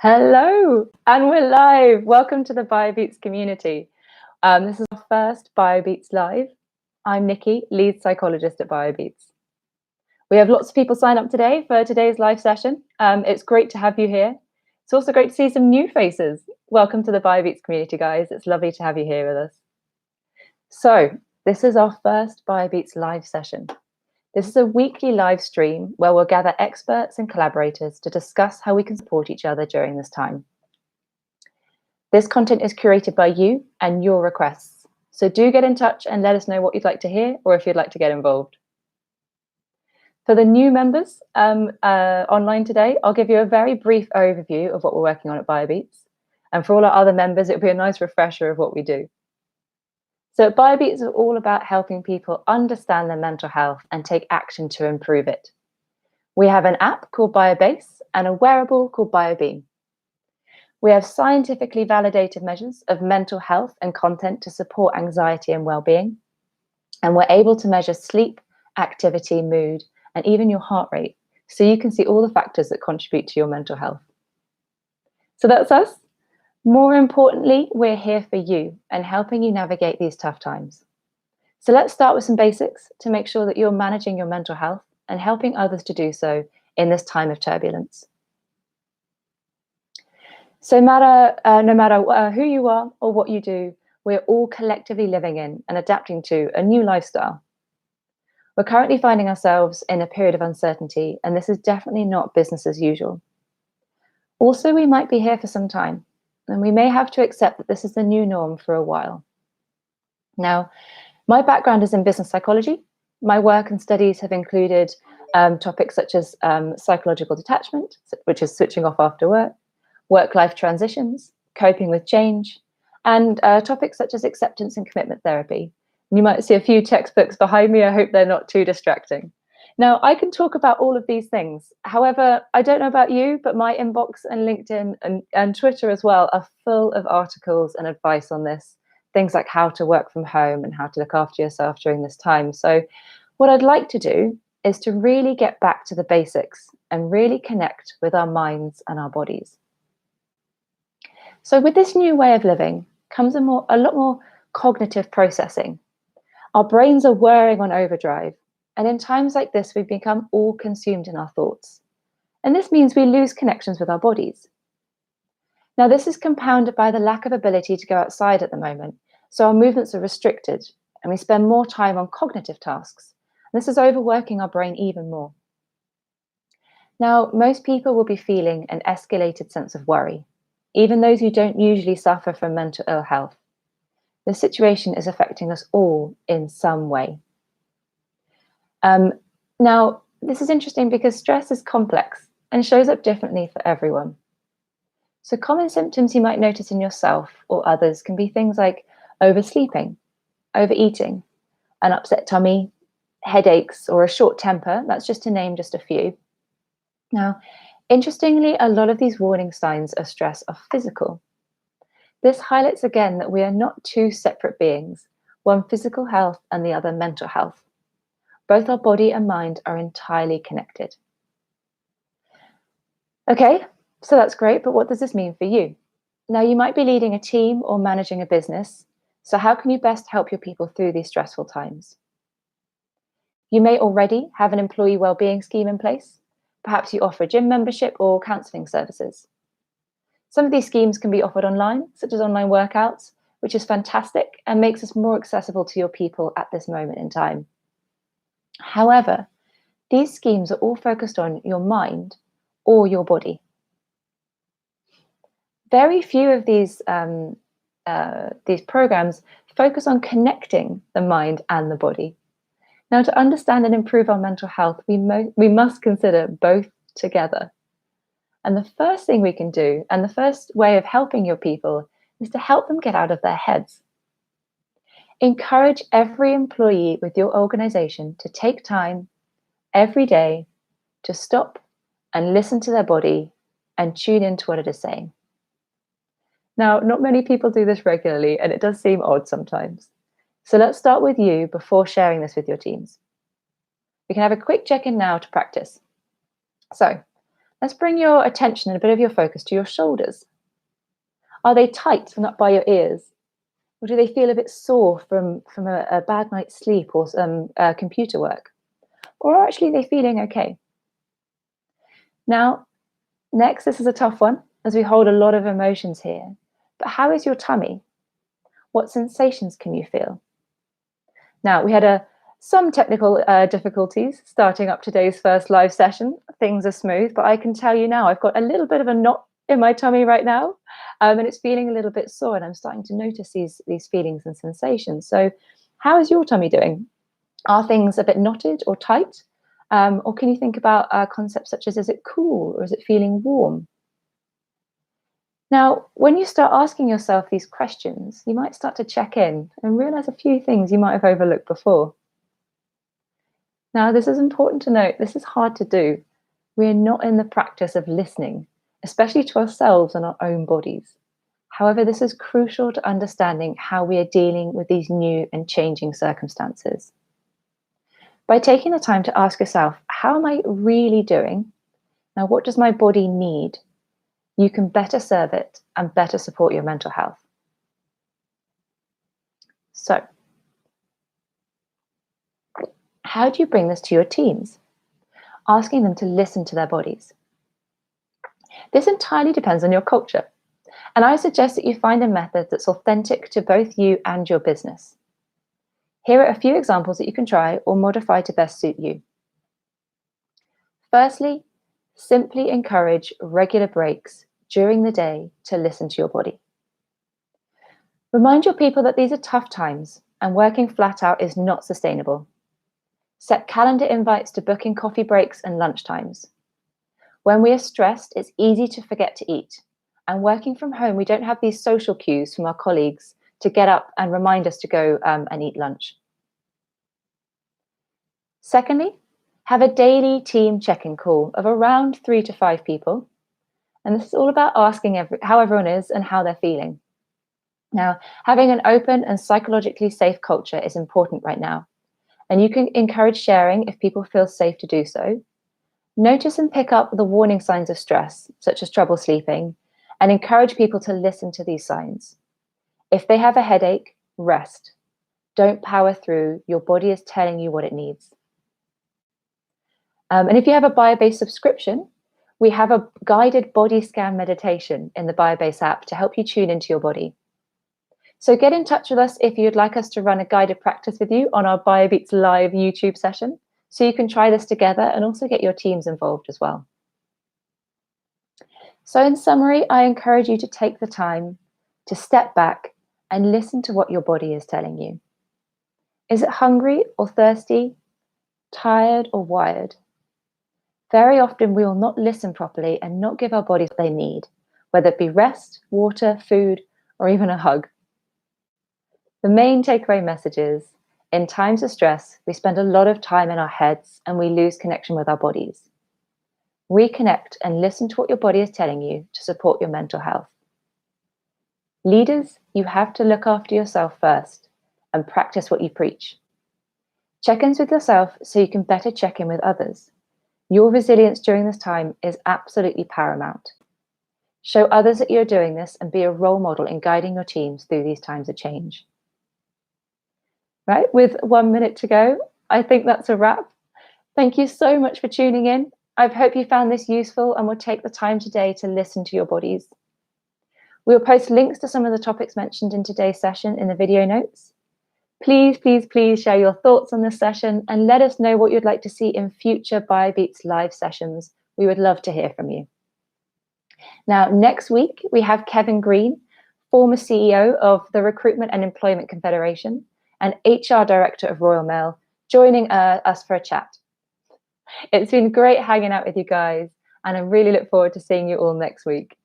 Hello, and we're live. Welcome to the BioBeats community. This is our first BioBeats live. I'm Nicky, Lead Psychologist at BioBeats. We have lots of people sign up today for today's live session. It's great to have you here. It's also great to see some new faces. Welcome to the BioBeats community, guys. It's lovely to have you here with us. So, this is our first BioBeats live session. This is a weekly live stream where we'll gather experts and collaborators to discuss how we can support each other during this time. This content is curated by you and your requests. So do get in touch and let us know what you'd like to hear or if you'd like to get involved. For the new members online today, I'll give you a very brief overview of what we're working on at BioBeats. And for all our other members, it'll be a nice refresher of what we do. So at BioBeats is all about helping people understand their mental health and take action to improve it. We have an app called BioBase and a wearable called BioBeam. We have scientifically validated measures of mental health and content to support anxiety and well-being. And we're able to measure sleep, activity, mood, and even your heart rate, so you can see all the factors that contribute to your mental health. So that's us. More importantly, we're here for you and helping you navigate these tough times. So let's start with some basics to make sure that you're managing your mental health and helping others to do so in this time of turbulence. So no matter who you are or what you do, we're all collectively living in and adapting to a new lifestyle. We're currently finding ourselves in a period of uncertainty, and this is definitely not business as usual. Also, we might be here for some time, and we may have to accept that this is the new norm for a while. Now, my background is in business psychology. My work and studies have included topics such as psychological detachment, which is switching off after work-life transitions, coping with change, and topics such as acceptance and commitment therapy. You might see a few textbooks behind me. I hope they're not too distracting. Now, I can talk about all of these things. However, I don't know about you, but my inbox and LinkedIn and Twitter as well are full of articles and advice on this. Things like how to work from home and how to look after yourself during this time. So what I'd like to do is to really get back to the basics and really connect with our minds and our bodies. So with this new way of living comes a lot more cognitive processing. Our brains are whirring on overdrive. And in times like this, we've become all consumed in our thoughts. And this means we lose connections with our bodies. Now, this is compounded by the lack of ability to go outside at the moment. So our movements are restricted and we spend more time on cognitive tasks. And this is overworking our brain even more. Now, most people will be feeling an escalated sense of worry, even those who don't usually suffer from mental ill health. The situation is affecting us all in some way. Now, this is interesting because stress is complex and shows up differently for everyone. So common symptoms you might notice in yourself or others can be things like oversleeping, overeating, an upset tummy, headaches, or a short temper. That's just to name just a few. Now, interestingly, a lot of these warning signs of stress are physical. This highlights again that we are not two separate beings, one physical health and the other mental health. Both our body and mind are entirely connected. Okay, so that's great, but what does this mean for you? Now, you might be leading a team or managing a business, so how can you best help your people through these stressful times? You may already have an employee well-being scheme in place. Perhaps you offer a gym membership or counselling services. Some of these schemes can be offered online, such as online workouts, which is fantastic and makes us more accessible to your people at this moment in time. However, these schemes are all focused on your mind or your body. Very few of these programs focus on connecting the mind and the body. Now, to understand and improve our mental health, we must consider both together. And the first thing we can do, and the first way of helping your people, is to help them get out of their heads. Encourage every employee with your organization to take time every day to stop and listen to their body and tune into what it is saying. Now, not many people do this regularly, and it does seem odd sometimes. So let's start with you before sharing this with your teams. We can have a quick check-in now to practice. So Let's bring your attention and a bit of your focus to your shoulders. Are they tight and up by your ears? Or do they feel a bit sore from a bad night's sleep or some computer work? Or are actually they feeling okay? Now, next, this is a tough one as we hold a lot of emotions here. But how is your tummy? What sensations can you feel? Now, we had some technical difficulties starting up today's first live session. Things are smooth, but I can tell you now, I've got a little bit of a knot in my tummy right now, and it's feeling a little bit sore, and I'm starting to notice these feelings and sensations. So how is your tummy doing? Are things a bit knotted or tight? Or can you think about concepts such as, is it cool or is it feeling warm? Now, when you start asking yourself these questions, you might start to check in and realize a few things you might have overlooked before. Now, this is important to note. This is hard to do. We are not in the practice of listening, especially to ourselves and our own bodies. However, this is crucial to understanding how we are dealing with these new and changing circumstances. By taking the time to ask yourself, how am I really doing? Now, what does my body need? You can better serve it and better support your mental health. So, how do you bring this to your teams? Asking them to listen to their bodies. This entirely depends on your culture, and I suggest that you find a method that's authentic to both you and your business. Here are a few examples that you can try or modify to best suit you. Firstly, simply encourage regular breaks during the day to listen to your body. Remind your people that these are tough times and working flat out is not sustainable. Set calendar invites to book in coffee breaks and lunch times. When we are stressed, it's easy to forget to eat. And working from home, we don't have these social cues from our colleagues to get up and remind us to go and eat lunch. Secondly, have a daily team check-in call of around 3 to 5 people. And this is all about asking how everyone is and how they're feeling. Now, having an open and psychologically safe culture is important right now. And you can encourage sharing if people feel safe to do so. Notice and pick up the warning signs of stress, such as trouble sleeping, and encourage people to listen to these signs. If they have a headache, rest. Don't power through. Your body is telling you what it needs. And if you have a BioBeats subscription, we have a guided body scan meditation in the BioBeats app to help you tune into your body. So get in touch with us if you'd like us to run a guided practice with you on our BioBeats live YouTube session, so you can try this together and also get your teams involved as well. So in summary, I encourage you to take the time to step back and listen to what your body is telling you. Is it hungry or thirsty, tired or wired? Very often we will not listen properly and not give our bodies what they need, whether it be rest, water, food, or even a hug. The main takeaway message is, in times of stress, we spend a lot of time in our heads and we lose connection with our bodies. Reconnect and listen to what your body is telling you to support your mental health. Leaders, you have to look after yourself first and practice what you preach. Check-ins with yourself so you can better check in with others. Your resilience during this time is absolutely paramount. Show others that you're doing this and be a role model in guiding your teams through these times of change. Right, with 1 minute to go, I think that's a wrap. Thank you so much for tuning in. I hope you found this useful and will take the time today to listen to your bodies. We'll post links to some of the topics mentioned in today's session in the video notes. Please, please, please share your thoughts on this session and let us know what you'd like to see in future BioBeats live sessions. We would love to hear from you. Now, next week, we have Kevin Greene, former CEO of the Recruitment and Employment Confederation and HR Director of Royal Mail, joining us for a chat. It's been great hanging out with you guys, and I really look forward to seeing you all next week.